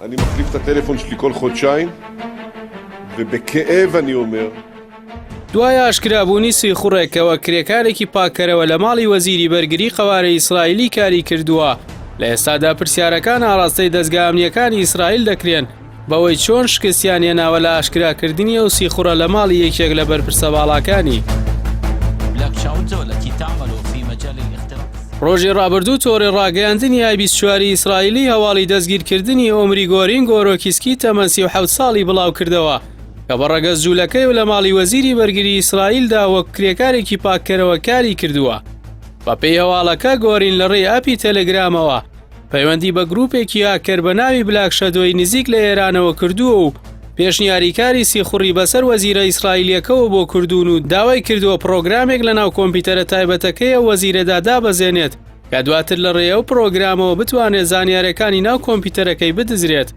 אני מחליף את הטלפון שלי כל חודשיים, ובכאב אני אומר. دوای ئاشکرابوونی سویخوڕێکەوە کرێکارێکی پاکەرەوە لە ماڵی وەزیری بەرگری قەوارەی ئیسرائیلی کاری کردووە. لە ئێستادا پرسیارەکان ئاڕاستەی دەستگا ئەمنیەکانی ئیسرائیل دەکرێن بەوەی چۆن شکستیان هێناوە لە ئاشکراکردنی ئەو سیخوڕە لە ماڵی یەکێک لە بەرپرسە باڵاکانی. ڕۆژی ڕابردوو تۆڕی ڕاگەیاندنی IB24 ئیسرائیلی هەواڵی دەستگیرکردنی ئۆمری گۆرین گۆرۆکیسکی تەمەن 37 ساڵی بڵاو کردەوە کە بە ڕەگەز جوولەکەی و لە ماڵی وەزیری بەرگری ئیسرائیلدا وەک کرێکارێکی پاککەرەوە کاری کردووە. بە پێی هەواڵەکە گۆرین لە ڕێی ئاپی تەلەگرامەوە پەیوەندی بە گروپێکی هاکەر بە ناوی بلاک شەدۆی نزیک لە ئێرانەوە کردووە و پێشنیاریکاری سیخوڕی بەسەر وەزیرە ئیسرائیلیەکەوە بۆ کردوون و داوای کردووە پرۆگرامێک لە ناو کۆمپیوتەرە تایبەتەکەیە وەزیرەدا دابەزێنێت کە دواتر لە ڕێەوە پرۆگرامەوە بتوانێت زانیاریەکانی ناو کۆمپیوتەرەکەی بدزرێت.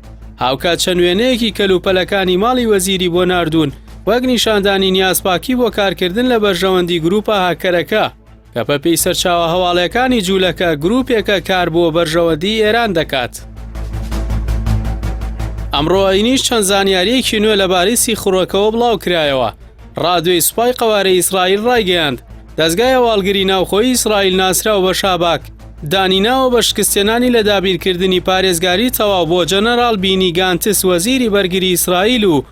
هاوکات چەند وێنەیەکی کەلوپەلەکانی ماڵی وەزیری بۆ ناردوون وەک نیشاندانی نیازپاکی بۆ کارکردن لە بەرژەوەندی گروپە هاکەرەکە کە بە پێی سەرچاوە هەواڵەکانی جوولەکە گروپێکە کار بۆ بەرژەوەندی ئێران دەکات. ئەمڕۆینیش چەند زانیاریەکی نوێ لەبارەی سیخوڕەکەوە بڵاو کرایەوە. ڕادیۆی سوپای قەوارەی ئیسرائیل ڕایگەیاند دەستگای هەواڵگری ناوخۆیی ئیسرائیل ناسراوە بە شاباک دانیناوە بە شکستێنانی لە دابینکردنی پارێزگاری تەواو بۆ جەنەرال بینی گانتس وەزیری بەرگری ئیسرائیل و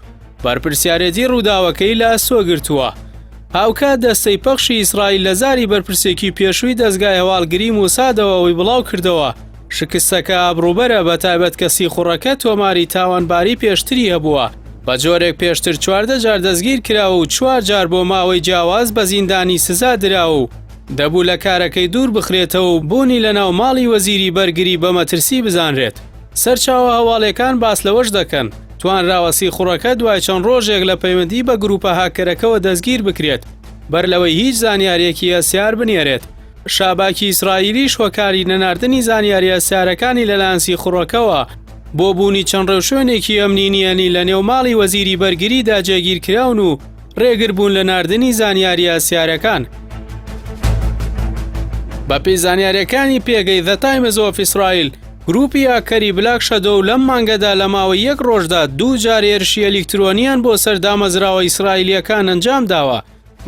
بەرپرسیارەتی ڕووداوەکەی لە ئەسۆگرتووە. هاوکات دەستەی پەخشی ئیسرائیل لە زاری بەرپرسێکی پێشووی دەستگای هەواڵگری موسادەوەی بڵاو کردەوە شکستەکە ئابڕوبەرە بە تایبەت کە سیخوڕەکە تۆماری تاوانباری پێشتری هەبووە. بە جۆرێک پێشتر 14 جار دەستگیر کراوە و 4 جار بۆ ماوەی جیاواز بە زیندانی سزا دراوە و دەبوو لە کارەکەی دوور بخرێتەوە و بوونی لە ناو ماڵی وەزیری بەرگری بە مەترسی بزانرێت. سەرچاوە هەواڵەکان باس لەوەش دەکەن توانراوە سیخوڕەکە دوای چەند ڕۆژێک لە پەیوەندی بە گروپە هاکەرەکەەوە دەستگیر بکرێت بەر لەوەی هیچ زانیاریەکی ئەسیار بنێرێت. شاباکی ئیسرائیلیش هۆکاری نەناردنی زانیاری ئەسیارەکانی لەلایەن سیخوڕەکەوە بۆ بوونی چەند ڕێوشوێنێکی ئەمنینیەنی لە نێو ماڵی وەزیری بەرگریدا جێگیرکراون و ڕێگر بوون لە ناردنی زانیاری ئەسیارەکان. بە پێی زانیاریەکانی پێگەی The Times of Israel گروپی هاکەری بلاک شەدۆ لەم مانگەدا لە ماوەی 1 ڕۆژدا 2 جار هێرشی ئەلیکترۆنیان بۆ سەردامەزراوە ئیسرائیلیەکان ئەنجام داوە.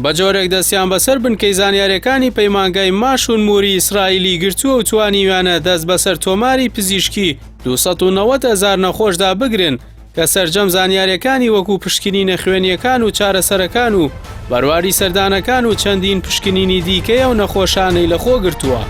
بە جۆرێک دەستیان بەسەر بنکەی زانیاریەکانی پەیمانگای ماشون موری ئیسرائیلی گرتووە و توانیویانە دەست بەسەر تۆماری پزیشکی 290,000 نەخۆشدا بگرن کە سەرجەم زانیاریەکانی وەکو پشکنینە خوێنیەکان و چارەسەرەکان و بەرواری سەردانەکان و چەندین پشکنینی دیکەیە و نەخۆشانەی لەخۆ گرتووە.